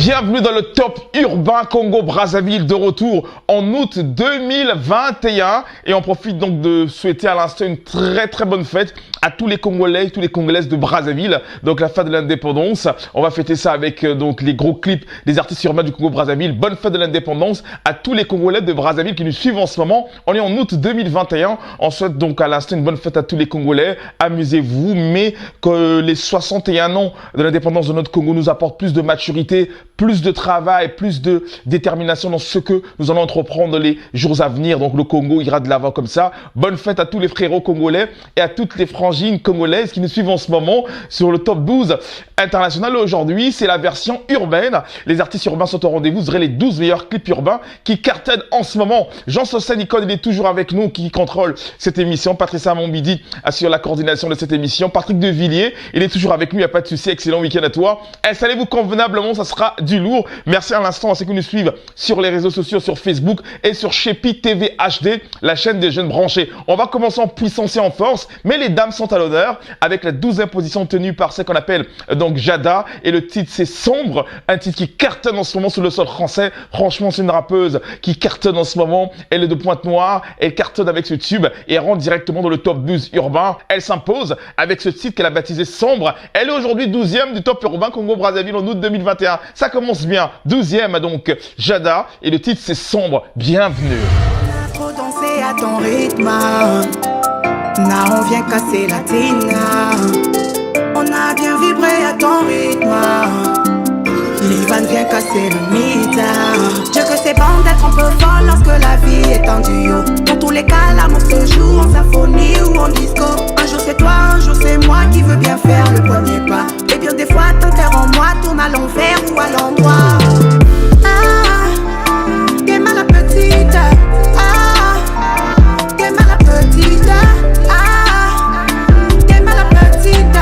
Bienvenue dans le top urbain Congo-Brazzaville de retour en août 2021 et on profite donc de souhaiter à l'instant une très bonne fête à tous les Congolais, tous les Congolaises de Brazzaville, donc la fête de l'indépendance. On va fêter ça avec donc les gros clips des artistes urbains du Congo-Brazzaville. Bonne fête de l'indépendance à tous les Congolais de Brazzaville qui nous suivent en ce moment. On est en août 2021. On souhaite donc à l'instant une bonne fête à tous les Congolais. Amusez-vous, mais que les 61 ans de l'indépendance de notre Congo nous apportent plus de maturité, plus de travail, plus de détermination dans ce que nous allons entreprendre les jours à venir. Donc le Congo ira de l'avant comme ça. Bonne fête à tous les frérots congolais et à toutes les frangines congolaises qui nous suivent en ce moment sur le top 12 international. Aujourd'hui, c'est la version urbaine. Les artistes urbains sont au rendez-vous. Vous aurez les 12 meilleurs clips urbains qui cartonnent en ce moment. Jean-Saucet Nicole, il est toujours avec nous, qui contrôle cette émission. Patricia Mombidi assure la coordination de cette émission. Patrick Devilliers, il est toujours avec nous. Il n'y a pas de souci. Excellent week-end à toi. Installez-vous convenablement. Ça sera du lourd. Merci à l'instant à ceux qui nous suivent sur les réseaux sociaux, sur Facebook et sur Shepi TV HD, la chaîne des jeunes branchés. On va commencer en puissance et en force, mais les dames sont à l'honneur avec la 12e position tenue par ce qu'on appelle donc Jada, et le titre c'est Sombre, un titre qui cartonne en ce moment sur le sol français. Franchement, c'est une rappeuse qui cartonne en ce moment. Elle est de Pointe-Noire, elle cartonne avec ce tube et elle rentre directement dans le top 12 urbain. Elle s'impose avec ce titre qu'elle a baptisé Sombre. Elle est aujourd'hui 12e du top urbain Congo-Brazzaville en août 2021. Ça commence bien. 12e donc Jada et le titre c'est Sombre. Bienvenue. On a trop dansé à ton rythme. On vient casser la tina. On a bien vibré à ton rythme. L'Ivan vient casser le mythe. Dieu que c'est bon d'être un peu folle lorsque la vie est en duo. Dans tous les cas, l'amour se joue en symphonie ou en disco. Un jour c'est toi, un jour c'est moi qui veut bien faire le premier pas. Et bien des fois ton cœur en moi tourne à l'envers ou à l'endroit. T'es mal la petite. T'es mal la petite. T'es mal la petite.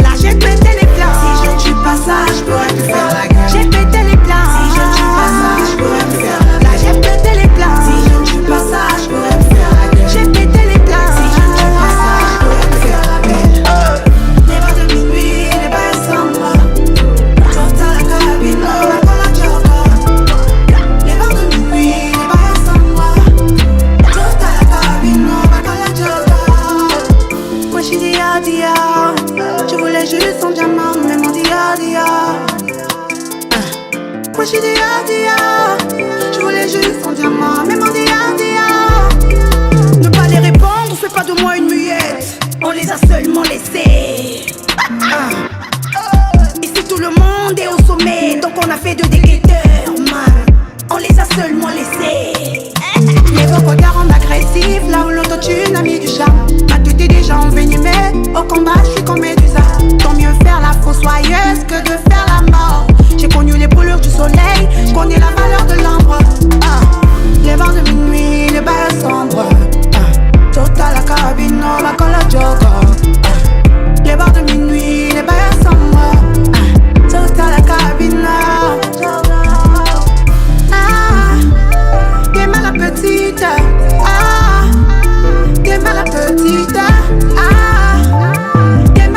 Là j'ai pété les plans. Si je ne suis pas ça, je pourrais te faire la gueule. J'ai pété les plans. Si je ne suis pas ça, je pourrais te faire la gueule. Là j'ai pété les plans. Si je ne suis pas ça, je pourrais te faire la gueule. J'ai pété les plans. Si je ne suis pas ça, je pourrais te faire la gueule. Les bas de minuit, les bas sombres. Tout à la cabine, on va pour la joke. Les bas de minuit, les bas sombres. Tout à la cabine, on va pour la joke. Moi j'suis dia. Je voulais juste son diamant, mais mon dia. Moi j'suis dia. Je voulais juste son diamant, mais mon dia. Ne pas les répondre, fais pas de moi une muette. On les a seulement laissés. Ici tout le monde est au sommet, donc on a fait de des guetteurs, man. On les a seulement laissés. Les vocodeurs en agressif, là où l'autotune a mis du charme. Ma tête est déjà envenimée, au combat je suis comme Médusa. Tant mieux faire la fossoyeuse que de faire la mort. J'ai connu les brûlures du soleil, je connais la valeur de l'ambre. Les vents de minuit, les bails sombres. Total la cabine, on va coller la joke. Les bars de minuit, les bails sombres. Total la cabine. T'es mal la petite. T'es mal la petite. T'es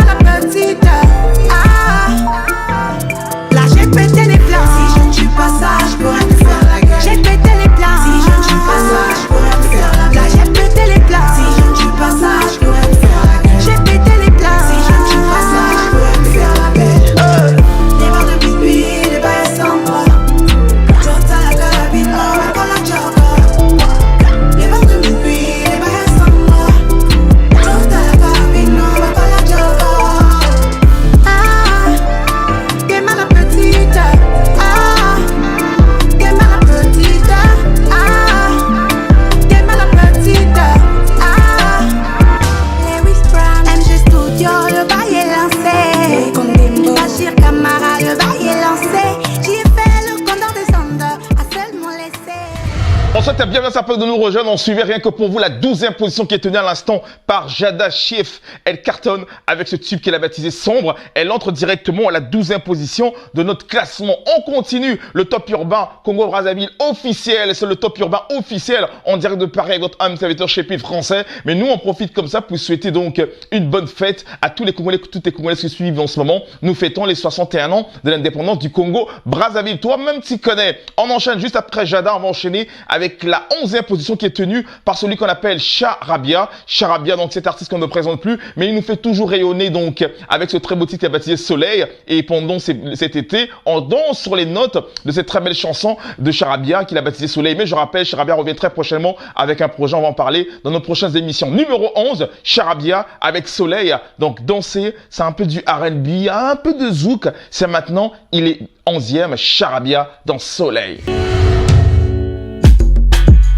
ça peut de nous rejoindre, on suivait rien que pour vous la 12e position qui est tenue à l'instant par Jada Chief. Elle cartonne avec ce tube qu'elle a baptisé Sombre. Elle entre directement à la 12e position de notre classement. On continue le top urbain Congo-Brazzaville officiel. C'est le top urbain officiel en direct de Paris avec votre âme serviteur Shepil français. Mais nous, on profite comme ça pour souhaiter donc une bonne fête à tous les Congolais, toutes les Congolais qui suivent en ce moment. Nous fêtons les 61 ans de l'indépendance du Congo-Brazzaville. Toi-même, tu connais. On enchaîne juste après Jada. On va enchaîner avec la 11e position qui est tenue par celui qu'on appelle Charabia. Charabia, donc cet artiste qu'on ne présente plus, mais il nous fait toujours rayonner donc avec ce très beau titre qui a baptisé Soleil. Et pendant cet été, on danse sur les notes de cette très belle chanson de Charabia qu'il a baptisé Soleil. Mais je rappelle, Charabia revient très prochainement avec un projet, on va en parler dans nos prochaines émissions. Numéro 11, Charabia avec Soleil. Donc danser, c'est un peu du R&B, un peu de zouk. C'est maintenant, il est 11e, Charabia dans Soleil.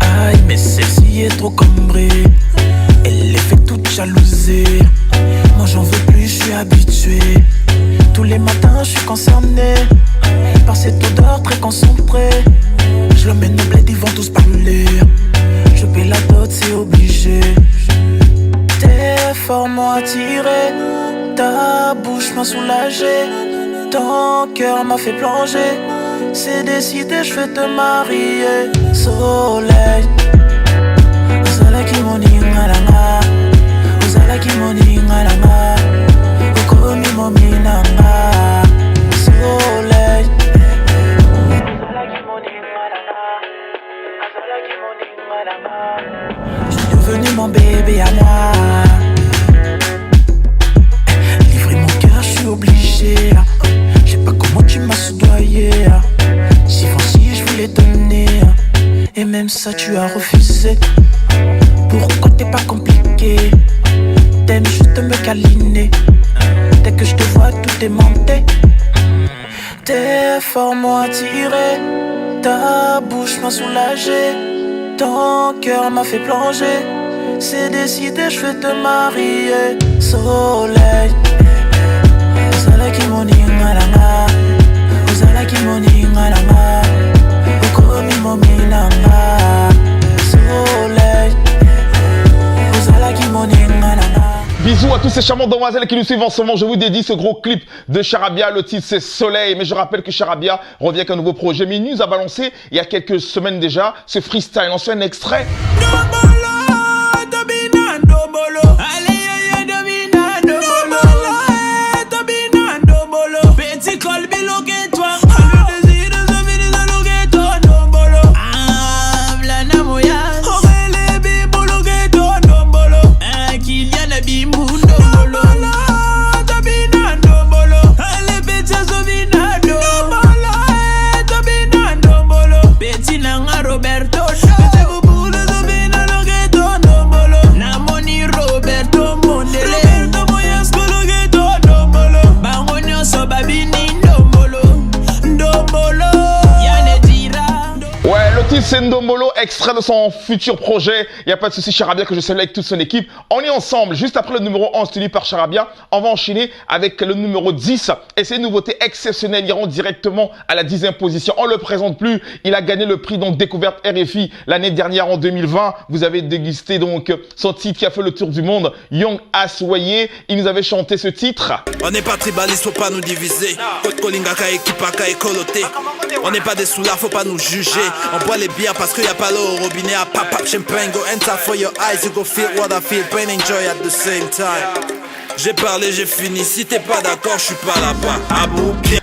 Aïe, mais celle-ci est trop cambrée. Elle les fait toutes jalouser. Moi j'en veux plus, je suis habitué. Tous les matins je suis concerné par cette odeur très concentrée. Je l'emmène au bled, ils vont tous parler. Je paie la dot, c'est obligé. T'es fort, moi attiré. Ta bouche m'a soulagé. Ton cœur m'a fait plonger. C'est décidé, je vais te marier. Soleil, Soleil qui moningalanga, Soleil qui moningalanga, Okomi mominanga. Soleil, Soleil qui moningalanga, Soleil qui moningalanga. Je suis devenu mon bébé à moi. Livrer mon cœur, je suis obligé. Je sais pas comment tu m'as soudoyé. Si facile, je voulais donner. Et même ça, tu as refusé. Pourquoi t'es pas compliqué? T'aimes juste me câliner. Dès que je te vois, tout est monté. T'es fort, moi attiré. Ta bouche m'a soulagé. Ton cœur m'a fait plonger. C'est décidé, je vais te marier. Soleil, Soleil qui moningalanga, Soleil qui moningalanga, Okomi mominanga. Soleil, Soleil qui moningalanga. Bisous à tous ces charmantes demoiselles qui nous suivent en ce moment. Je vous dédie ce gros clip de Charabia. Le titre c'est Soleil. Mais je rappelle que Charabia revient avec un nouveau projet. Mais il nous a balancé il y a quelques semaines déjà ce freestyle. On se fait un extrait. C'est Ndombolo, extrait de son futur projet. Il n'y a pas de souci, Charabia, que je salue avec toute son équipe. On est ensemble. Juste après le numéro 11 tenu par Charabia, on va enchaîner avec le numéro 10. Et c'est une nouveauté exceptionnelle. Il ira directement à la 10e position. On ne le présente plus. Il a gagné le prix donc Découverte RFI l'année dernière en 2020. Vous avez dégusté donc son titre qui a fait le tour du monde, Young Aswaye. Il nous avait chanté ce titre. On n'est pas tribaliste, faut pas nous diviser. On n'est pas des soulards, faut pas nous juger. On boit les bières parce qu'il y a pas l'eau au robinet. À pap pap champagne, go enter for your eyes. You go feel what I feel, pain and joy at the same time. J'ai parlé, j'ai fini. Si t'es pas d'accord, je suis pas là-bas.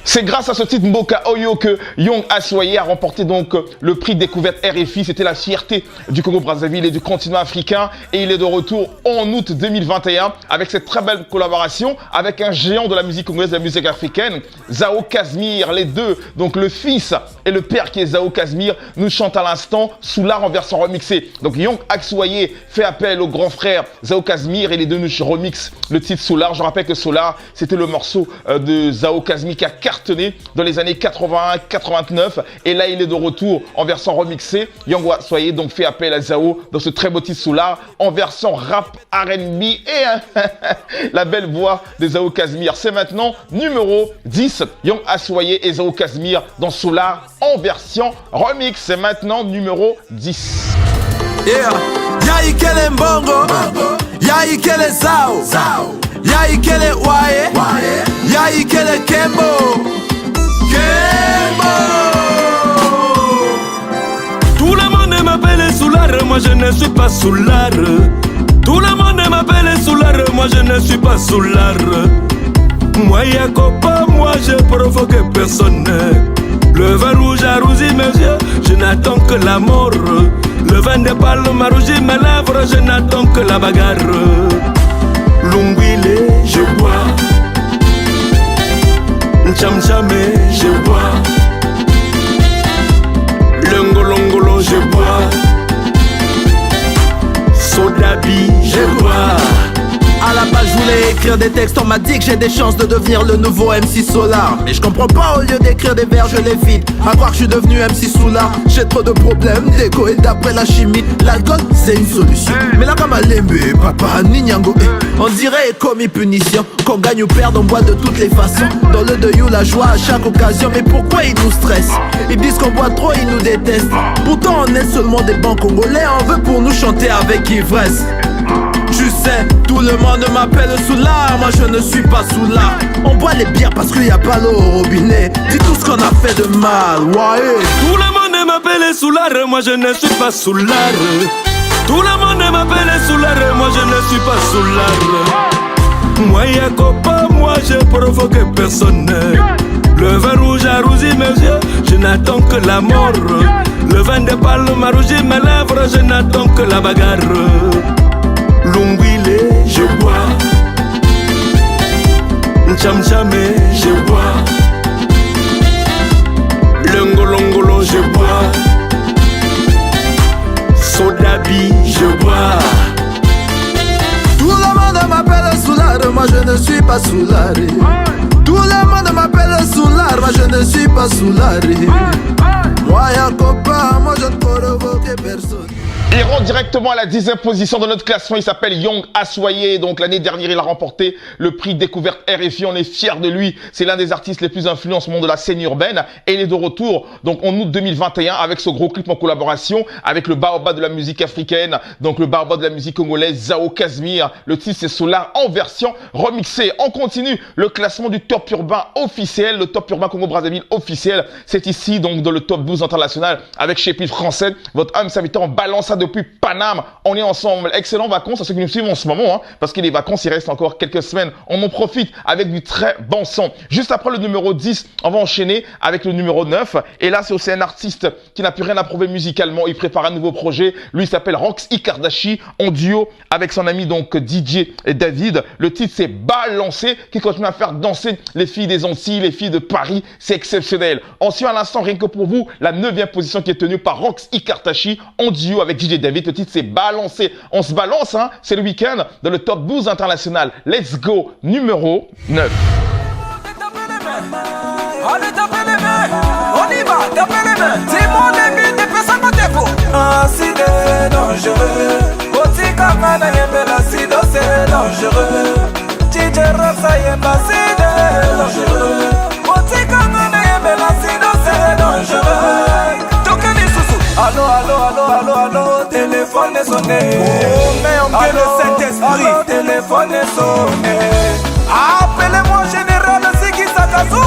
C'est grâce à ce titre Mboka Oyo que Young Aswaye a remporté donc le prix Découverte RFI. C'était la fierté du Congo-Brazzaville et du continent africain. Et il est de retour en août 2021 avec cette très belle collaboration avec un géant de la musique congolaise, de la musique africaine, Zao Kazmir. Les deux, donc le fils et le père qui est Zao Kazmir, nous chantent à l'instant Soulard en version remixée. Donc Young Aswaye fait appel au grand frère Zao Kazmir et les deux nous remixent le titre Soulard. Je rappelle que Soulard, c'était le morceau de Zao Kazmir qui a cartonné dans les années 81-89. Et là, il est de retour en version remixée. Young Aswaye donc fait appel à Zao dans ce très beau titre Soulard en version rap R&B et la belle voix de Zao Kazmir. C'est maintenant numéro 10. Young Aswaye et Zao Kazmir dans Soulard en version remix. C'est maintenant numéro 10. Yeah. Y'a Ikele Mbongo, y'a Ikele Zao, y'a Ikele Waye, y'a Ikele Kembo. Tout le monde m'appelle Soulard, moi je ne suis pas Soulard. Tout le monde m'appelle Soulard, moi je ne suis pas Soulard. Moi Yakopa, moi je provoque personne. Le vin rouge a rougi mes yeux, je n'attends que la mort. Le vin de palme m'a rougi mes lèvres, je n'attends que la bagarre. Lungwile, je bois. Nchamchame, je bois. Longolongolo, je bois. Sodabi, je bois. À la base je voulais écrire des textes, on m'a dit que j'ai des chances de devenir le nouveau MC Solar. Mais je comprends pas, au lieu d'écrire des vers je les vide. À croire que je suis devenu MC Solar. J'ai trop de problèmes d'égo et d'après la chimie l'alcool c'est une solution. Mais là comme Alembe, papa, Ninyango, on dirait commis punition. Qu'on gagne ou perd on boit de toutes les façons. Dans le deuil ou la joie à chaque occasion. Mais pourquoi ils nous stressent? Ils disent qu'on boit trop, ils nous détestent. Pourtant on est seulement des bons congolais. On veut pour nous chanter avec ivresse. Tu sais, tout le monde m'appelle Soulard, moi je ne suis pas Soulard. On boit les bières parce qu'il n'y a pas l'eau au robinet. Dis tout ce qu'on a fait de mal, ouais. Tout le monde m'appelle Soulard, moi je ne suis pas Soulard. Tout le monde m'appelle Soulard, moi je ne suis pas Soulard. Moi Yakopa, moi je provoque personne. Le vin rouge a rougi mes yeux, je n'attends que la mort. Le vin de palme m'a rougi mes lèvres, je n'attends que la bagarre. Lungwile, je bois. Nchamchame, je bois. Longolongolo, je bois. Sodabi, je bois. Tout le monde m'appelle Soulard, moi je ne suis pas Soulard. Tout le monde m'appelle Soulard, moi je ne suis pas Soulard. Moi Yakopa, moi je ne provoque personne. Il rentre directement à la 10e position de notre classement. Il s'appelle Young Aswaye. Donc l'année dernière, il a remporté le prix Découverte RFI. On est fiers de lui. C'est l'un des artistes les plus influents en ce moment de la scène urbaine. Et il est de retour donc en août 2021 avec ce gros clip en collaboration avec le baobab de la musique africaine. Donc le baobab de la musique congolaise, Zao Casimir. Le titre c'est Solar en version remixée. On continue le classement du top urbain officiel. Le top urbain Congo-Brazzaville officiel. C'est ici donc dans le top 12 international avec Chépil français. Votre âme serviteur en balance depuis Paname. On est ensemble. Excellentes vacances à ceux qui nous suivent en ce moment, hein, parce que les vacances, il reste encore quelques semaines. On en profite avec du très bon son. Juste après le numéro 10, on va enchaîner avec le numéro 9. Et là, c'est aussi un artiste qui n'a plus rien à prouver musicalement. Il prépare un nouveau projet. Lui, il s'appelle Rox Ikardashi en duo avec son ami donc DJ David. Le titre, c'est Balancer, qui continue à faire danser les filles des Antilles, les filles de Paris. C'est exceptionnel. Ensuite, à l'instant, rien que pour vous, la 9e position qui est tenue par Rox Ikardashi en duo avec DJ David. Le titre c'est Balancer. On se balance, hein. C'est le week-end dans le top 12 international. Let's go, numéro 9. Allez, tapez les mains. On y va, tapez les mains. C'est mon début de faire ça mon défaut. Acide dangereux. Botika mana yembe l'acide c'est dangereux. DJ Rosa yemba c'est dangereux. Botika mana yembe l'acide c'est dangereux. Allô, allô, allô, allô, allô, téléphone est sonné. Oh, mais on peut le Saint-Esprit. Allô, téléphone est sonné. Appelez-moi général Siki Sakazu.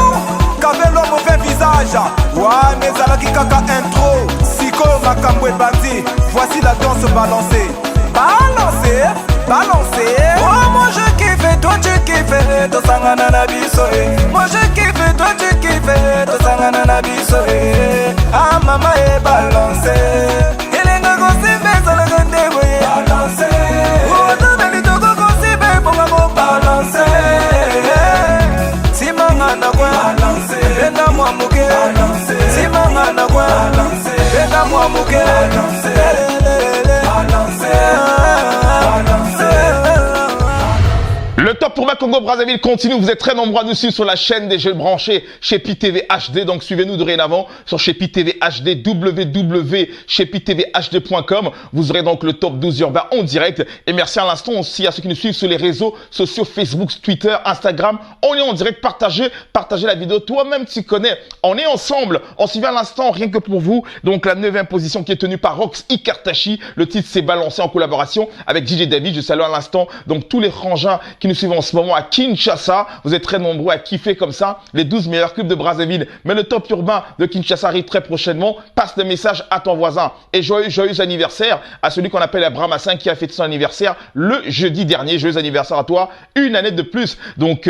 Qu'avait l'homme mauvais visage. Ouah, mais Zalaki Kaka intro. Siko Makambo et Bandi. Voici la danse balancée. Balancer, balancer. Oh, moi je kiffe, toi tu kiffes. Toi sangana na bisoé. Moi je kiffe, toi tu kiffes. Toi sangana na bisoé. Ah, maman est balancée. Et les gars qu'on s'y met sur le rendez-vous. Balancé. Oh, t'as mis ton coco s'y met pour m'avoir balancé. Si maman n'a quoi. Balancé. Benda moi mouké. Balancé. Si maman n'a quoi. Balancé. Benda moi mouké. Balancé. Le top pour Urbain Congo Brazzaville continue. Vous êtes très nombreux à nous suivre sur la chaîne des jeunes branchés chez PTV HD. Donc suivez-nous dorénavant sur chez PTV HD, www.cheptvhd.com. Vous aurez donc le top 12 urbain en direct. Et merci à l'instant aussi à ceux qui nous suivent sur les réseaux sociaux Facebook, Twitter, Instagram. On est en direct. Partagez la vidéo. Toi-même, tu connais. On est ensemble. On suit à l'instant, rien que pour vous. Donc la 9e position qui est tenue par Rox Ikartashi. Le titre s'est balancé en collaboration avec DJ David. Je salue à l'instant donc tous les frangins qui nous suivent en ce moment à Kinshasa. Vous êtes très nombreux à kiffer comme ça les 12 meilleurs clubs de Brazzaville. Mais le top urbain de Kinshasa arrive très prochainement. Passe le message à ton voisin. Et joyeux anniversaire à celui qu'on appelle Abraham 5 qui a fêté son anniversaire le jeudi dernier. Joyeux anniversaire à toi. Une année de plus. Donc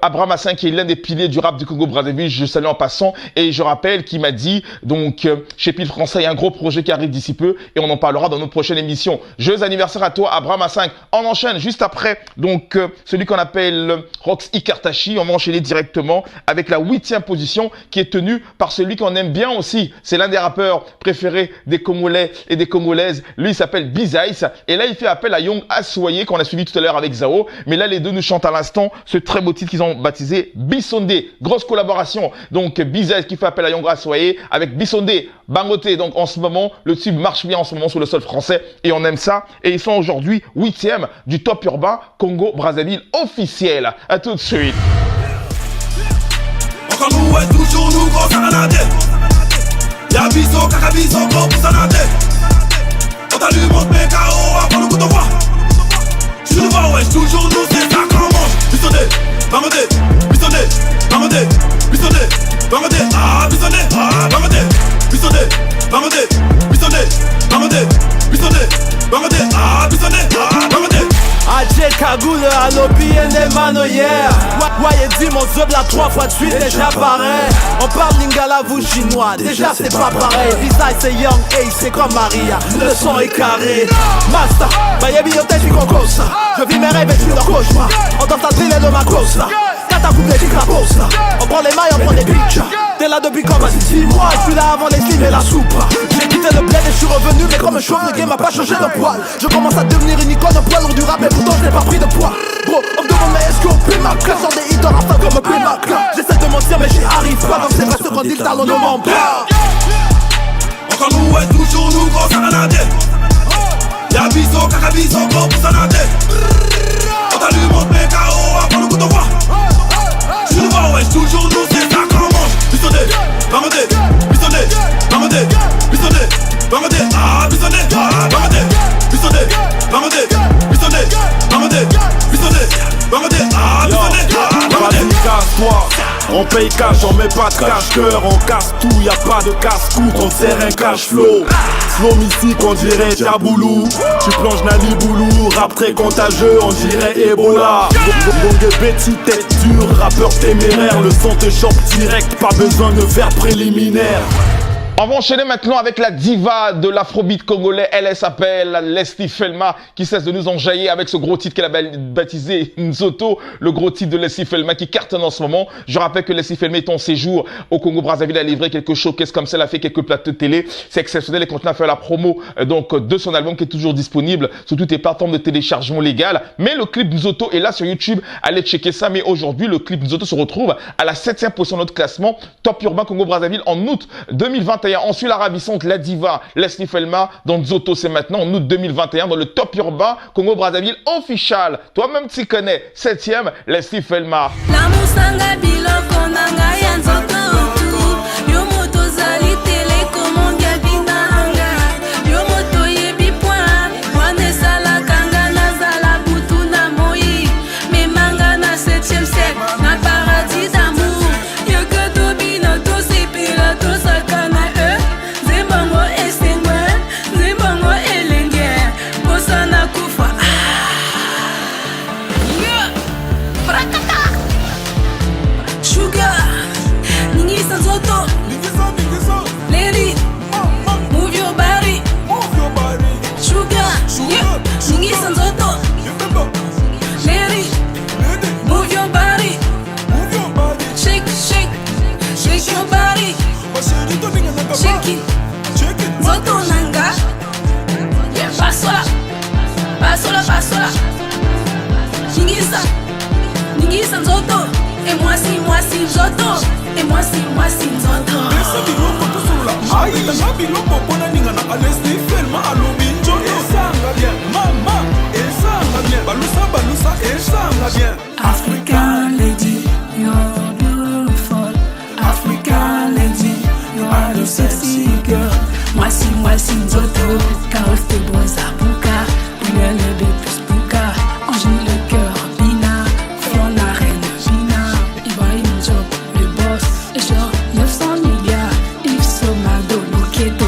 Abraham 5 qui est l'un des piliers du rap du Congo Brazzaville. Je salue en passant. Et je rappelle qu'il m'a dit donc chez Pile Français, il y a un gros projet qui arrive d'ici peu et on en parlera dans notre prochaine émission. Joyeux anniversaire à toi Abraham 5. On enchaîne juste après donc celui qu'on appelle Rox Ikartashi. On va enchaîner directement avec la 8e position qui est tenue par celui qu'on aime bien aussi. C'est l'un des rappeurs préférés des Congolais et des Congolaises. Lui il s'appelle Bizaïs et là il fait appel à Young Assoye qu'on a suivi tout à l'heure avec Zao. Mais là les deux nous chantent à l'instant ce très beau titre qu'ils ont baptisé Bissondé. Grosse collaboration. Donc Bizaïs qui fait appel à Young Assoye avec Bissondé, Bangoté. Donc en ce moment le tube marche bien en ce moment sur le sol français et on aime ça. Et ils sont aujourd'hui 8e du top urbain Congo Brazzaville officiel. À tout de suite. Encore nous et toujours nous gros sanade. Y'a biso, kaka biso, gros sanade. On t'allume, on te met KO avant le coup de roi. Tu nous vois, ouais, toujours nous, c'est ça qu'on mange. Bissonné, Bangoté, Bissonné, Bangoté, Bissonné, Bangoté, ah, Bissonné, ah, Bangoté, Bissonné, Bangoté, Bissonné, Bangoté, Bissonné, Bangoté, ah, Bissonné, ah, Bangoté. Adje Kagoule à l'obi et des mano hier. Voyez dit mon zob la 3 fois de suite déjà pareil. On parle lingala vous chinois, déjà c'est pas pareil. Design c'est young, hey c'est comme Maria. Le son est carré. Master, voyez biothèque du concours. Je vis mes rêves et je suis dans cauchemar. On danse la drille de ma course là. Quand t'as coupé la pause là. On prend les mailles, on prend des pictures. T'es là depuis comme 6 mois. Je suis là avant les slims et la soupe. J'ai quitté le bled et je suis revenu. Mais comme un chauve, le game a pas changé de poil. Je commence à devenir une icône poids lourd du rap. Mais pourtant je n'ai pas pris de poids. Bro, on me demande mais est-ce qu'on paie ma classe? Sur des hits dans la fin comme un paie ma classe. J'essaie de mentir mais j'y arrive pas. Donc c'est vrai ce qu'on dit, le talent ne ment pas. Encore nous et toujours nous gros sanade. Y'a biso, kaka biso, gros sanade. On t'allume, on te met KO avant le coup de roi. Tu nous vois, ouais, toujours nous, c'est ça qu'on mange. Bissonné, Bangoté, Bissonné, Bangoté, Bissonné, Bangoté, ah, Bissonné, ah, Bangoté, Bissonné, Bangoté, Bissonné, Bangoté, Bissonné, Bangoté, ah, Bissonné, ah, Bangoté. Vas-y, casse-toi. On paye cash, on met pas de cache-cœur, on casse tout, y'a pas de casse-coute, on serre un cash-flow. Slow mystique, on dirait Diaboulou. Tu plonges Nani Boulou, rap très contagieux, on dirait Ebola. Longue Betty, tête dure, rappeur téméraire, le son te chope direct, pas besoin de faire préliminaire. On va enchaîner maintenant avec la diva de l'afrobeat congolais. Elle s'appelle Leslie Felma qui cesse de nous enjailler avec ce gros titre qu'elle a baptisé Nzoto, le gros titre de Leslie Felma qui cartonne en ce moment. Je rappelle que Leslie Felma est en séjour au Congo Brazzaville, a livré quelques showcases comme ça, elle a fait quelques plateaux de télé. C'est exceptionnel et continue à faire la promo donc de son album qui est toujours disponible sur toutes les plateformes de téléchargement légales. Mais le clip Nzoto est là sur YouTube. Allez checker ça. Mais aujourd'hui, le clip Nzoto se retrouve à la 7e position de notre classement Top Urbain Congo Brazzaville en août 2021. On suit la ravissante, la diva Leslie Felma dans Nzoto, c'est maintenant en août 2021 dans le Top Urbain Congo Brazzaville official. Toi-même tu connais, 7e Leslie Felma. Nabongisa nzoto. Et moi si nzoto. Et moi si nzoto. Esa biloko tosolola. Ayi tanga biloko pona ninga na alesti filma alobi njoto. Esanga bien, mama. Esanga bien, balusa, esanga bien. African lady, you're beautiful. African lady, you are the sexy girl. Moi si nzoto. Carlos te boza buka. Ruelle de plus buka. Angèle le cœur, Bina. Fiona reine, Bina. Ibrahim Job, le boss. Genre 900 milliards. Yves Somado, Loketo.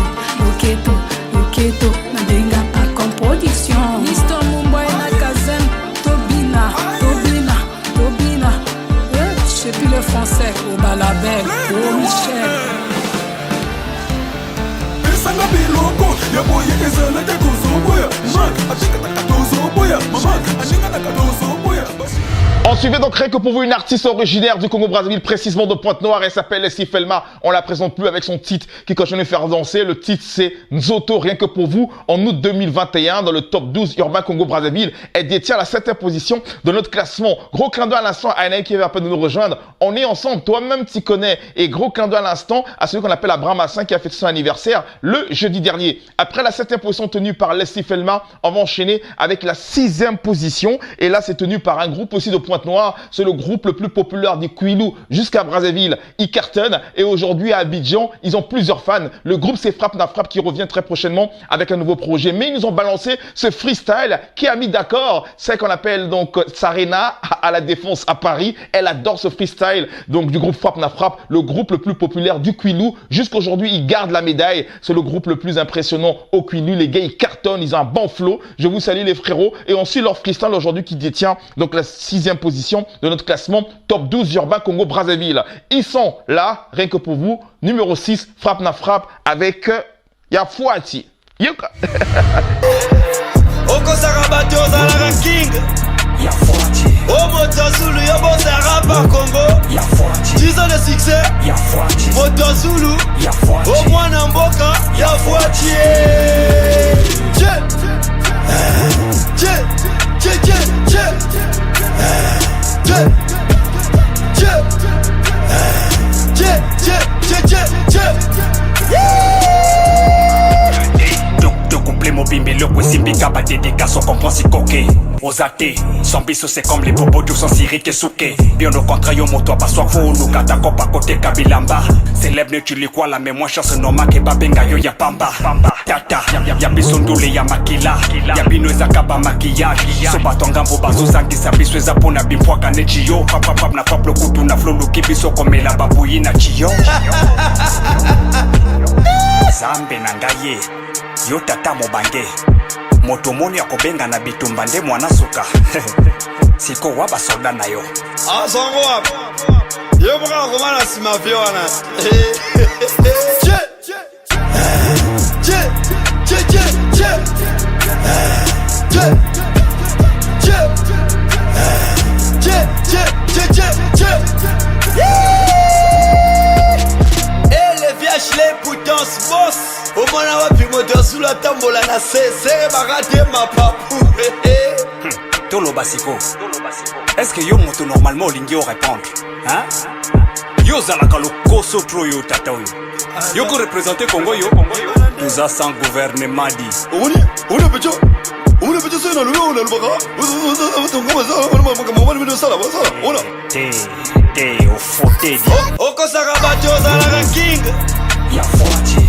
Nadenga pas comme production. Mister Mumbai na Kazen. Tobina. Je sais plus le français. Au Balabel, au Michel. Esanga biloko ya boye ezalaka tozoboya. Man, atikataka tozoboya. Mama, aninga naka tozoboya. On suivait donc rien que pour vous une artiste originaire du Congo-Brazzaville, précisément de Pointe-Noire. Elle s'appelle Leslie Felma. On la présente plus avec son titre qui continue de faire danser. Le titre c'est Nzoto, rien que pour vous. En août 2021, dans le top 12 urbain Congo-Brazzaville, elle détient la 7e position de notre classement. Gros clin d'œil à l'instant à Anaï qui vient à peine de nous rejoindre. On est ensemble, toi-même tu connais. Et gros clin d'œil à l'instant à celui qu'on appelle Abraham Massin qui a fêté son anniversaire le jeudi dernier. Après la 7e position tenue par Leslie Felma, on va enchaîner avec la 6e position. Et là c'est tenu par un groupe aussi de Pointe-Noire. C'est le groupe le plus populaire du Kouilou jusqu'à Brazzaville. Ils cartonnent et aujourd'hui à Abidjan, ils ont plusieurs fans. Le groupe c'est Frappe na Frappe qui revient très prochainement avec un nouveau projet. Mais ils nous ont balancé ce freestyle qui a mis d'accord celle qu'on appelle donc Sarena à la Défense à Paris. Elle adore ce freestyle donc du groupe Frappe na Frappe, le groupe le plus populaire du Kouilou. Jusqu'aujourd'hui, ils gardent la médaille. C'est le groupe le plus impressionnant au Kouilou. Les gars, ils cartonnent, ils ont un bon flow. Je vous salue les frérots. Et on suit leur freestyle aujourd'hui qui détient donc la 6e position de notre classement top 12 urbain Congo-Brazzaville. Ils sont là, rien que pour vous. Numéro 6, Frappe na Frappe avec Yafouati. Yoka. Okosarabati ozalaka king Omotazulu yobozara par Congo 10 ans de succès Motazulu Omwana mboka Yafouati Mobimbe le kwesimbika ba dédicace on comprend si coquet Ozate, son biso c'est comme les bobos tous sont sirike souke Bien au contraire yo moto pas soit fou nous kata ko pa côté kabilamba Célèbre ne tu li quoi la mais moi chance no ma ke babenga yo ya pamba Tata, ya bisondule ya makila Ya bino ezakaba maquillage So batonga mbo bazuzangi sa biso eza pona bimpwa kane chiyo Pap na pap le kutu na flow luki biso komela babuyi na chiyo Zambe na ngaye Yo tata mobange Moto moni akobenga na bitumba nde mwana suka Siko waba soda na yo Songo wapi Yo mbuka kumana simafio wana Les putances boss Omona wapi moto sula tambola na sere barate mapapu Tolo basiko Est-ce que yo moto normalement olingi au répondre Hein Yo zalaka lo koso tro yo tata yo Yo ko représenter Congo yo Nous a sans gouvernement dit Oni pecho sena luyo na lubaka Te au fauteuil Okosarabati ozalaka king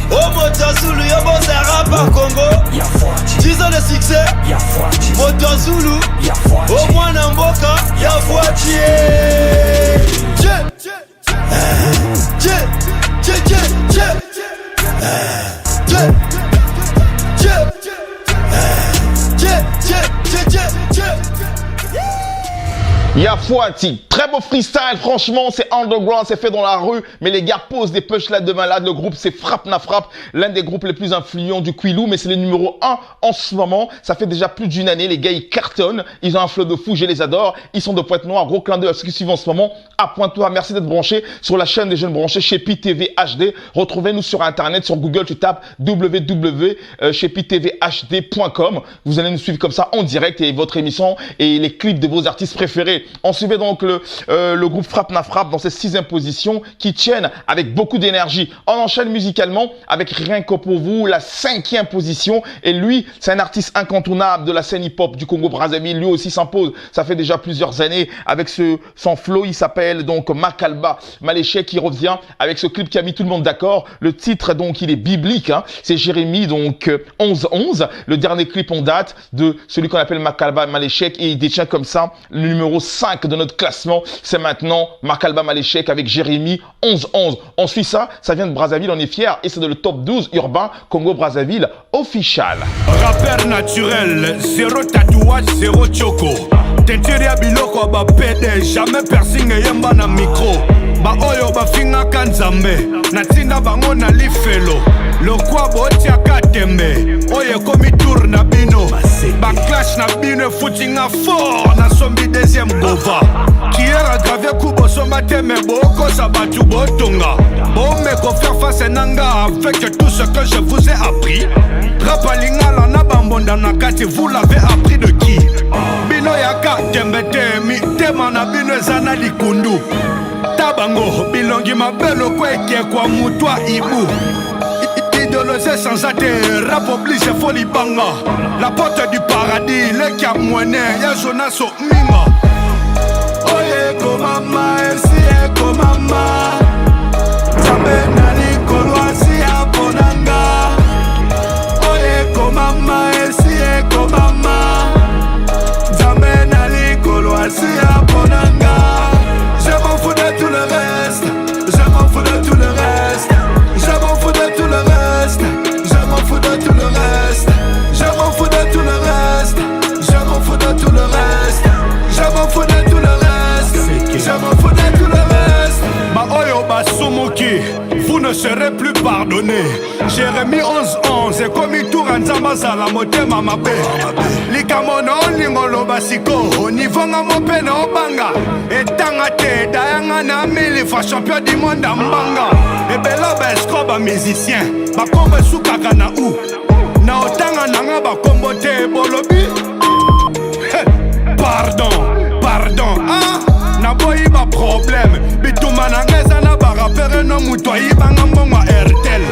Omotazulu yobozara par Congo 10 ans de succès Motazulu Omwana mboka Yafouati Yafouati, très beau freestyle, franchement c'est underground, c'est fait dans la rue, mais les gars posent des punchlines de malade. Le groupe c'est Frappe na Frappe, l'un des groupes les plus influents du Kouilou, mais c'est le numéro 1 en ce moment. Ça fait déjà plus d'une année, les gars ils cartonnent, ils ont un flow de fou, je les adore. Ils sont de Pointe-Noire, gros clin d'œil à ceux qui suivent en ce moment à Pointe-Noire. Merci d'être branchés sur la chaîne des jeunes branchés chez PTV HD. Retrouvez-nous sur internet, sur Google, tu tapes www.cheptvhd.com. Vous allez nous suivre comme ça en direct et votre émission et les clips de vos artistes préférés. On suivait donc le groupe Frappe na Frappe dans cette 6e position qui tiennent avec beaucoup d'énergie. On enchaîne musicalement avec Rien que pour vous, la 5e position. Et lui, c'est un artiste incontournable de la scène hip-hop du Congo-Brazzaville. Lui aussi s'impose. Ça fait déjà plusieurs années avec son flow. Il s'appelle donc Makalba Maléchek qui revient avec ce clip qui a mis tout le monde d'accord. Le titre donc il est biblique. Hein. C'est Jérémie donc 11-11. Le dernier clip en date de celui qu'on appelle Makalba Maléchek et il détient comme ça le numéro 5 de notre classement. C'est maintenant Makalba Maléchek avec Jérémie 11-11. On suit ça. Ça vient de Brazzaville. On est fiers et c'est dans le top 12 urbain Congo-Brazzaville official. Rappeur naturel, zéro tatouage, zéro choco. Teinture ya biloko ba pede, jamais piercing yamba na micro. Ba oyo ba finga kanzambe, na tinda bango na lifelo. Lokwa botia katembe, oye komi tour na bino. Ba clash na bino footinga fort, na sombi deuxième gova. Kiera grave kubo somba teme boko sabatu botonga. Bon me ko faire face nanga avec tout ce que je vous ai appris. Rapalingala na bambonda na kati, vous l'avez appris de qui? Bino yaka tembete mi tema na bino ezana likundu. Tabango bilongi mabelo kweke kwa mutwa ibu. Idolosé sans athée, rap oblige folie banga. La porte du paradis, le kia moine, ya zona so minga. Oye ko mama, esi eko mama. Zambe nali kolwasi aponanga. Oye ko mama, esi eko mama. Zambe nali kolwasi aponanga. Je m'en fous de tout le reste. Je m'en fous de tout le reste. Je m'en fous de tout le reste. Je m'en fous de tout le reste. Je m'en fous de tout le reste. Je m'en fous de tout le reste. Je m'en fous de tout le reste. Je m'en fous de tout le reste. Ma oyo basumuki, vous ne serez plus pardonné. Jérémie 11-11 et comme tour en Zamazala motema mabe. Likamono lingolo basiko, au niveau nga mopena obanga. Et tangate, dayanga na mili fa champion du monde en banga. Et bela bescoba musicien, bakombe soukaka na ou. Na otanga nanga bakombo te bolobi. Pardon, ah, na boyi ba problème. Bituma na ngeza na ba rapper no muto ibanga mbongo RTL.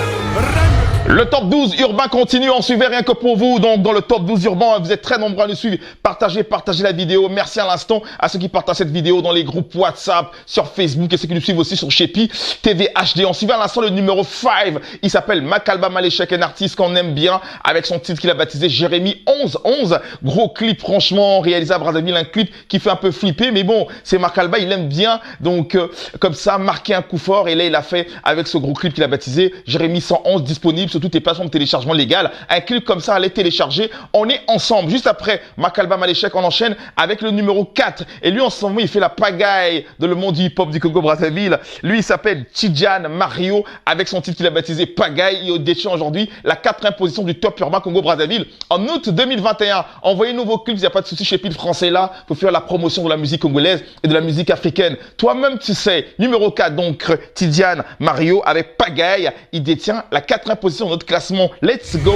Le top 12 urbain continue, on suivait Rien que pour vous. Donc dans le top 12 urbain, vous êtes très nombreux à nous suivre. Partagez la vidéo. Merci à l'instant à ceux qui partagent cette vidéo dans les groupes WhatsApp, sur Facebook et ceux qui nous suivent aussi sur Shepi TV HD. On suivait à l'instant le numéro 5. Il s'appelle Makalba Maléchek, un artiste qu'on aime bien avec son titre qu'il a baptisé Jérémie 11-11. Gros clip franchement réalisé à Brazzaville, un clip qui fait un peu flipper. Mais bon, c'est Makalba, il aime bien. Donc comme ça, marquer un coup fort. Et là, il a fait avec ce gros clip qu'il a baptisé Jérémie 111 disponible sur toutes les plateformes de téléchargement légal. Un clip comme ça, allez télécharger. On est ensemble. Juste après Makalba Maléchek, on enchaîne avec le numéro 4. Et lui, en ce moment, il fait la pagaille de le monde du hip-hop du Congo-Brazzaville. Lui, il s'appelle Tidjane Mario avec son titre qu'il a baptisé Pagaille. Il détient aujourd'hui la 4e position du top urbain Congo-Brazzaville. En août 2021, envoyez un nouveau clip. Il n'y a pas de souci chez Pile Français là pour faire la promotion de la musique congolaise et de la musique africaine. Toi-même, tu sais. Numéro 4, donc Tidjane Mario avec Pagaille. Il détient la 4e position de notre classement. Let's go.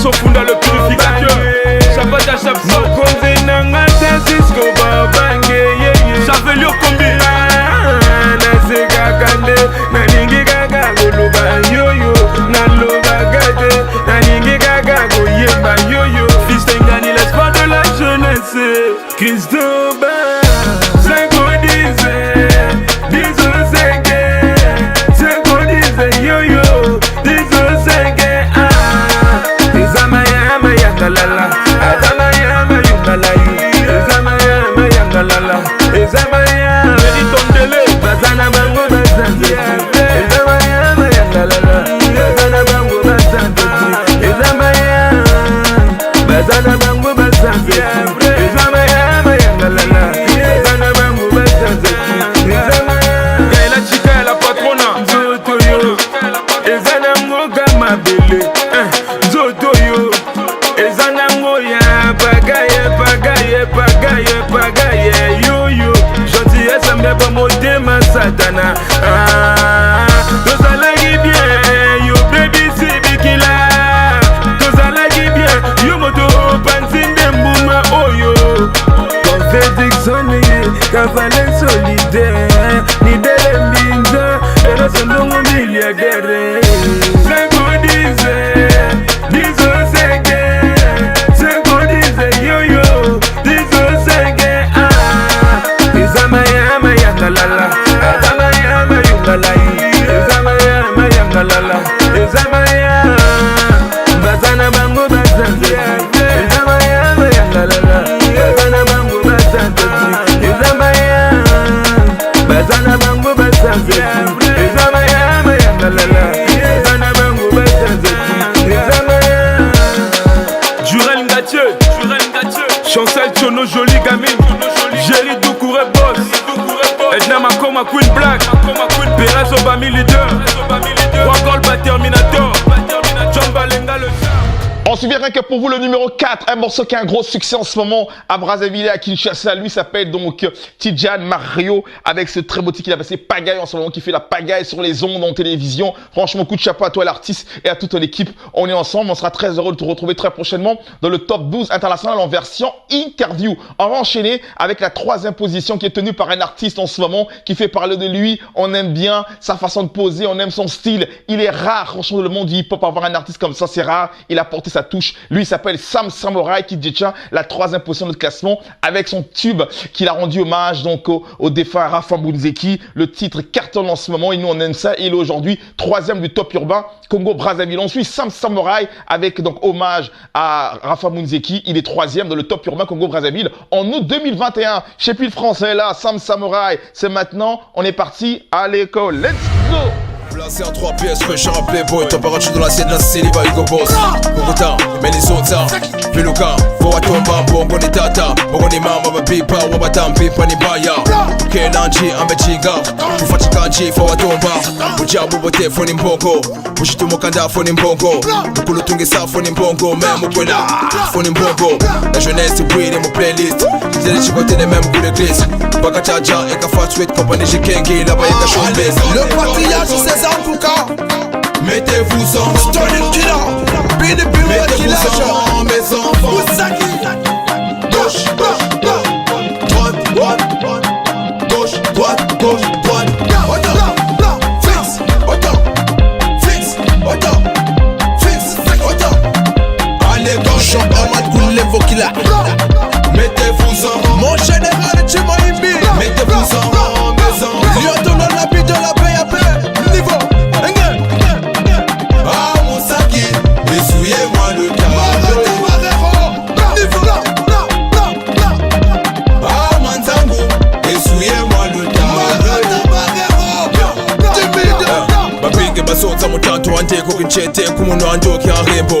Sofunda le purificateur, Shabada Shabsa, Konzenanga, Cisco, Babange, Chavelure Combi, Nasega Kande, Naningi Gaga, Goluba, Yo-Yo, Naloba Gade, Naningi Gaga, Goyemba, Yo-Yo, Fils d'Engani, l'espoir de la jeunesse, Christoba, 5-10, 10-5, 5-10, Yo-Yo, 10-5, Yangalala, Adama Yama Yungalai, Ezama Yama Yangalala, Bazana bango basanze Ezama yama yangalala Bazana bango basanze Gaila chica la patrona Zoto yo Ezana ngoga mabele Zoto yo Ezana ngoya Pagaye Yo yo Gentillesse mbeba motema satana Tozalaki bien Yo baby sibikila Tozalaki bien Yo moto pansinde mbuma oyo Confection Kavale solidaire Ni dele mbinza Ela sondongo milliardaire Sengo dize Dizo seke Sengo dize yo yo Dizo seke Izama yama yangalala Izama yama yangalala Izama yama yangalala Izama yama Bazana bango bazanze Izama yama yangalala Bazana bango bazanze Izama yama Bazana bango bazanze Izama yama yangalala Bazana bango bazanze Izama yama Jurel Ngatieu Chancel Chono Jolie Gamine Jerry Doucouré Boss Edna Makoma Queen Black Perez Obami Leader Roi Terminator John Balenga le chat. On se souvient que pour vous le numéro 4, un morceau qui a un gros succès en ce moment à Brazzaville et à Kinshasa, lui s'appelle donc Tidjan Mario avec ce très beau titre qu'il a passé Pagaille en ce moment, qui fait la pagaille sur les ondes en télévision. Franchement, coup de chapeau à toi l'artiste et à toute l'équipe. On est ensemble, on sera très heureux de te retrouver très prochainement dans le top 12 international en version interview. On va enchaîner avec la 3e position qui est tenue par un artiste en ce moment qui fait parler de lui. On aime bien sa façon de poser, on aime son style. Il est rare, franchement, dans le monde du hip-hop, avoir un artiste comme ça, c'est rare. Il a porté sa touche. Lui, il s'appelle Sam Samurai qui détient la 3e position de notre classement avec son tube qu'il a rendu hommage donc au défunt Rafa Bunzeki. Le titre cartonne en ce moment et nous on aime ça. Il est aujourd'hui 3e du top urbain Congo Brazzaville. On suit Sam Samurai avec donc hommage à Rafa Bunzeki. Il est 3e dans le top urbain Congo Brazzaville en août 2021. Chez Pile Français là, Sam Samurai. C'est maintenant. On est parti à l'école. Let's go! Placé en 3 pièces, fraîcheur à Playboy. Température dans l'assiette, la célibat, Hugo Boss. Bogota, mais les autres ça. Peluka, Fowatomba, Bongo ni Tata. Bongo ni Mama, Babipa, Wabatam, Pipa ni Baya. Kelanji, Amechiga. Kufachikanji, Fowatomba. Bujabu, Bote, Foni Mbongo. Bushitu Mokanda, Foni Mbongo. Mukulu Tungesa, Foni Mbongo. Même Mukwela, Foni Mbongo. La jeunesse brille mon playlist. J'ai les chicotés les mêmes coups de glisse. Bakachaja, Eka Fat Sweet, Compagnie Jikengi, là-bas Eka Showbiz. Le patriarche, c'est en tout cas. Mettez-vous en Stolen Killer. Mettez-vous en mes enfants. Gauche, droite, droite. Gauche, droite, gauche, droite. Fixe, allez, gauche, Ahmad Goulé Vokila. Mettez-vous en mon général, tu m'as aimé. Mettez-vous en mes enfants. Lieutenant la bite de la paix à paix. Niveau. Ah mon saki, essuyez-moi le cœur. Ah Manzango, essuyez-moi le cœur. Babinge basotsa mutanto wanje kukinchete kumuno anjoki arembo.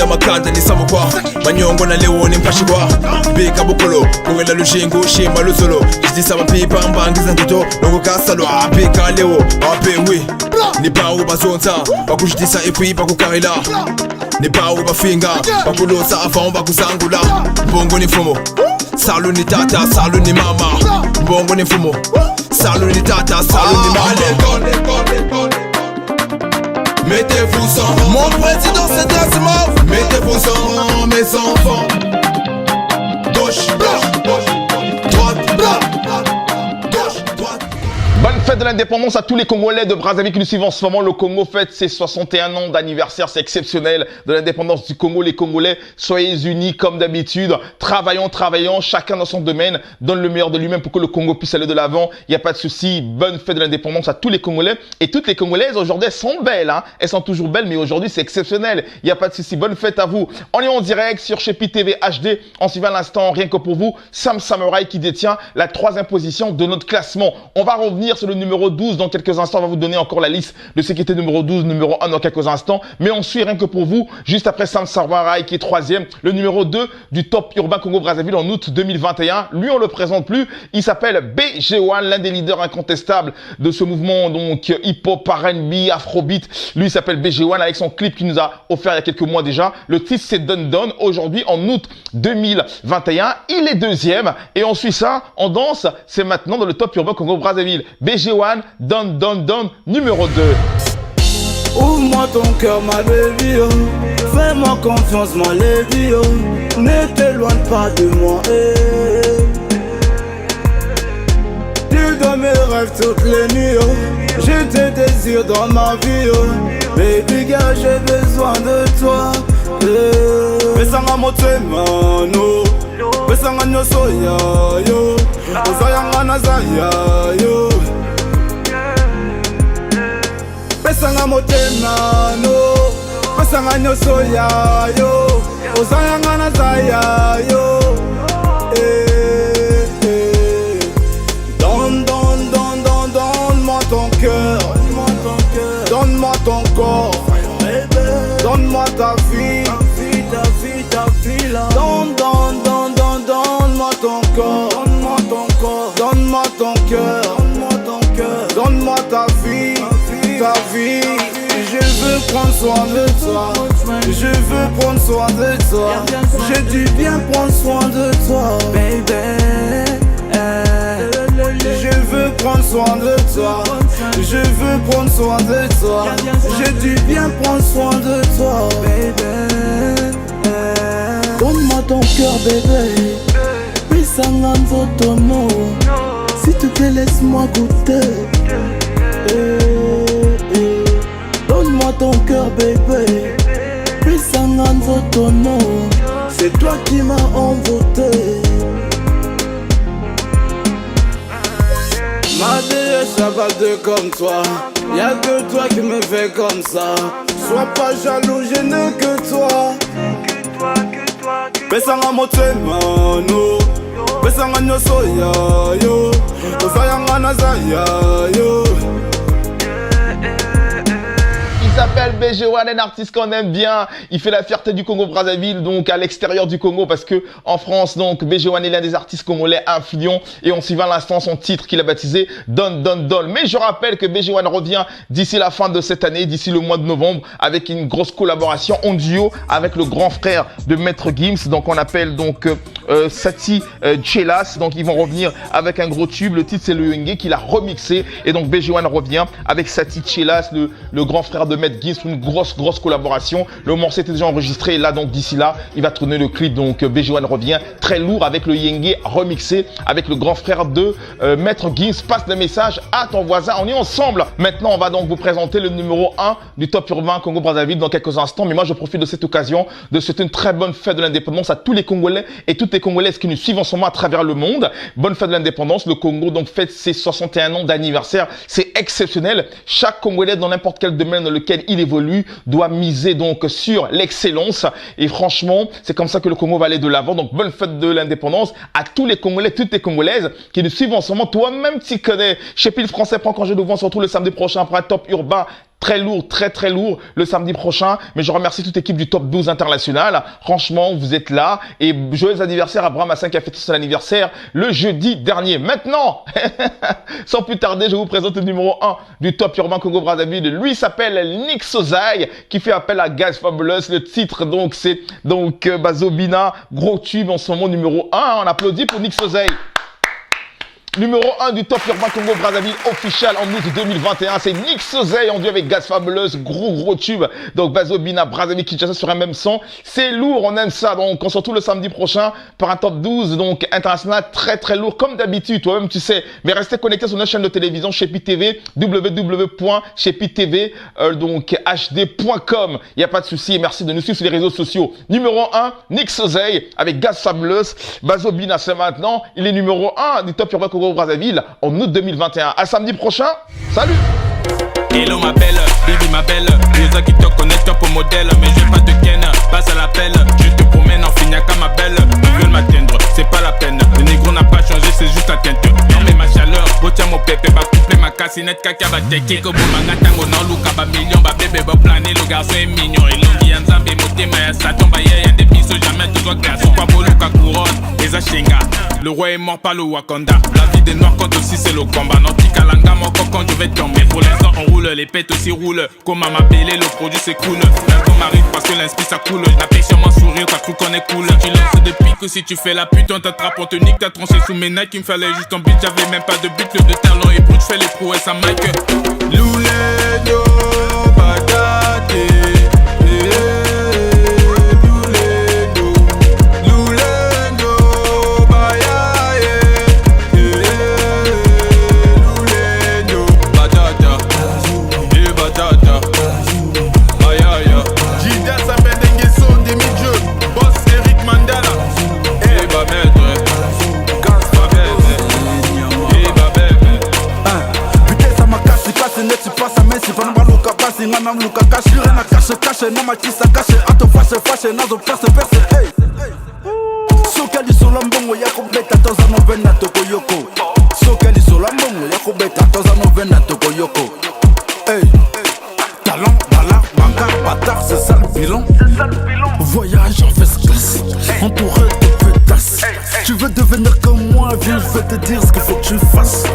Makanda ni samukwa. Manyongo na leo ni mpashikwa. Bika bukolo, kungela lushingu, shima luzolo. Jidisa mapipa mbangiza ntoto, nongo kasalo. Bika leo, apewi. Ni bawu bazonza, bakujidisa epui bakukarila. Ni bawu bafinga, bakulosa avant bakuzangula. Bongo ni fumo, salu ni tata, salu ni mama. Bongo ni fumo, salu ni tata, salu ni mama. Mettez-vous en mon président, c'est Dasmov. Mettez-vous en mes enfants. Gauche, droite. Bonne fête de l'indépendance à tous les Congolais de Brazzaville qui nous suivent en ce moment. Le Congo fête ses 61 ans d'anniversaire. C'est exceptionnel de l'indépendance du Congo. Les Congolais, soyez unis comme d'habitude. Travaillons, chacun dans son domaine. Donne le meilleur de lui-même pour que le Congo puisse aller de l'avant. Il n'y a pas de souci. Bonne fête de l'indépendance à tous les Congolais. Et toutes les Congolaises aujourd'hui, elles sont belles. Hein. Elles sont toujours belles, mais aujourd'hui, c'est exceptionnel. Il n'y a pas de souci. Bonne fête à vous. On est en direct sur Chepi TV HD. On suit à l'instant, rien que pour vous, Sam Samurai qui détient la 3e position de notre classement. On va revenir sur le numéro numéro 12 dans quelques instants. On va vous donner encore la liste de ceux qui étaient numéro 12, numéro 1 dans quelques instants. Mais on suit rien que pour vous, juste après Sam Sarwarai qui est 3e, le numéro 2 du Top Urbain Congo-Brazzaville en août 2021. Lui, on le présente plus. Il s'appelle BG1, l'un des leaders incontestables de ce mouvement, donc hip-hop, R&B, afrobeat. Lui, il s'appelle BG1 avec son clip qu'il nous a offert il y a quelques mois déjà. Le titre, c'est Don Don. Aujourd'hui, en août 2021, il est 2e. Et on suit ça en danse. C'est maintenant dans le Top Urbain Congo-Brazzaville. BG1, Don Don Don, numéro 2. Ouvre-moi ton cœur, ma baby, oh. Fais-moi confiance, ma lady, oh. Ne t'éloigne pas de moi, eh. Tu es dans mes rêves toutes les nuits, oh. Je te désire dans ma vie, oh. Baby girl, j'ai besoin de toi, eh. Besanga motema, no. Besanga nyoso ya, yo. Ozayanga na zaya, yo. Besanga motema no, besanga nyoso ya yo, ozayanga na zaya yo. Donne-moi ton cœur, donne-moi ton corps, donne-moi ta vie, donne-moi ton corps, donne-moi ton cœur, donne-moi ta vie. Ta vie, je veux prendre soin de toi, je veux prendre soin de toi, j'ai dû bien prendre soin de toi, baby. Je veux prendre soin de toi, je veux prendre soin de toi, j'ai dû bien prendre soin de toi, baby. Donne-moi ton cœur, bébé, Bisanga Nzotono, s'il te plaît laisse-moi goûter. Donne-moi ton cœur, bébé. Bisanga Nzotono, c'est toi qui m'as envoûté. Ma déesse de comme toi, y'a que toi qui me fais comme ça. Sois pas jaloux, je n'ai que toi. Besanga motema no, besanga nyoso ya yo, ozayanga na zaya yo. Il s'appelle BG1, un artiste qu'on aime bien. Il fait la fierté du Congo-Brazzaville, donc à l'extérieur du Congo, parce que en France, donc BG1 est l'un des artistes congolais influents. Et on s'y va à l'instant son titre qu'il a baptisé Don Don Don. Mais je rappelle que BG1 revient d'ici la fin de cette année, d'ici le mois de novembre, avec une grosse collaboration en duo avec le grand frère de Maître Gims. Donc on appelle donc Sati Chelas. Donc ils vont revenir avec un gros tube. Le titre c'est le Yenge qu'il a remixé. Et donc BG1 revient avec Sati Chelas, le grand frère de Maître Gims, une grosse collaboration. Le morceau était déjà enregistré et là donc d'ici là il va tourner le clip. Donc BG1 revient très lourd avec le Yenge remixé avec le grand frère de Maître Gims. Passe le message à ton voisin, on est ensemble. Maintenant on va donc vous présenter le numéro 1 du Top Urbain Congo-Brazzaville dans quelques instants. Mais moi je profite de cette occasion de souhaiter une très bonne fête de l'indépendance à tous les Congolais et toutes les Congolaises qui nous suivent en ce moment à travers le monde. Bonne fête de l'indépendance. Le Congo donc fête ses 61 ans d'anniversaire. C'est exceptionnel. Chaque Congolais dans n'importe quel domaine dans lequel il évolue doit miser donc sur l'excellence. Et franchement, c'est comme ça que le Congo va aller de l'avant. Donc bonne fête de l'indépendance à tous les Congolais, toutes les Congolaises qui nous suivent en ce moment. Toi-même tu connais. Chépil Français prend congé de vous. On se retrouve le samedi prochain pour un Top Urbain. Très lourd, très lourd le samedi prochain. Mais je remercie toute l'équipe du Top 12 international. Franchement, vous êtes là. Et joyeux anniversaire à Abraham Hassan qui a fêté son anniversaire le jeudi dernier. Maintenant, sans plus tarder, je vous présente le numéro 1 du Top Urbain Congo-Brazzaville. Lui s'appelle Nick Sozai qui fait appel à Gaz Fabulous. Le titre donc c'est donc Bazobina, gros tube en ce moment numéro 1. On applaudit pour Nick Sozai. Numéro 1 du Top Urbain Congo-Brazzaville official en août 2021, c'est Nick Sozai en duo avec Gaz Fabulous, gros tube. Donc Bazobina, Brazzaville, Kinshasa sur un même son. C'est lourd, on aime ça. Donc on se retrouve le samedi prochain pour un Top 12 donc international très lourd comme d'habitude. Toi-même tu sais. Mais restez connectés sur notre chaîne de télévision Chépit TV, www.chepittv donc hd.com. Il n'y a pas de souci et merci de nous suivre sur les réseaux sociaux. Numéro 1, Nick Sozai avec Gaz Fabulous. Bazobina c'est maintenant. Il est numéro 1 du Top Urbain Congo-Brazzaville en août 2021. À samedi prochain. Salut. Hello ma belle, Bibi ma belle. Les gens qui te connaissent top au modèle. Mais j'ai pas de ken, passe à l'appel. Je te promène en fignac à ma belle. Ils veulent m'atteindre, c'est pas la peine. Le négro n'a pas changé, c'est juste la teinte. Non mais ma chaleur, beau tiens mon pépé, va coupler ma casse. cassinette caca ba teke ko bomanga tango non luka ba million ba bébé ba planer le garçon est mignon et l'ongi nzambe motema ya Satan ba yaya des biso jamais tout soit classe quoi boluka couronne les achenga le roi est mort par le Wakanda la vie des noirs quand aussi c'est le combat non tikalanga mon quand je vais tomber pour l'instant on roule les pètes aussi roule comme m'a appelé le produit c'est cool même qu'on m'arrive parce que l'inspire ça coule je n'appelle sur mon sourire t'as cru qu'on est cool tu lances des pics que si tu fais la pute on t'attrape on te nique t'as tranché sous mes Nike il me fallait juste un beat j'avais même pas de beat le de talent et brut je fais les prouesses à Mike Louledo Badate Ngana mluka kashi rena kashe na makisa kashe ato fashe nazo perse hey soka di solambongo ya kubeta toza novena toko yoko soka di solambongo ya kubeta toza novena toko yoko hey talent bala banga bâtard c'est ça le bilan voyage en first class entouré de pétasses tu veux devenir comme moi viens je vais te dire ce qu'il faut que tu fasses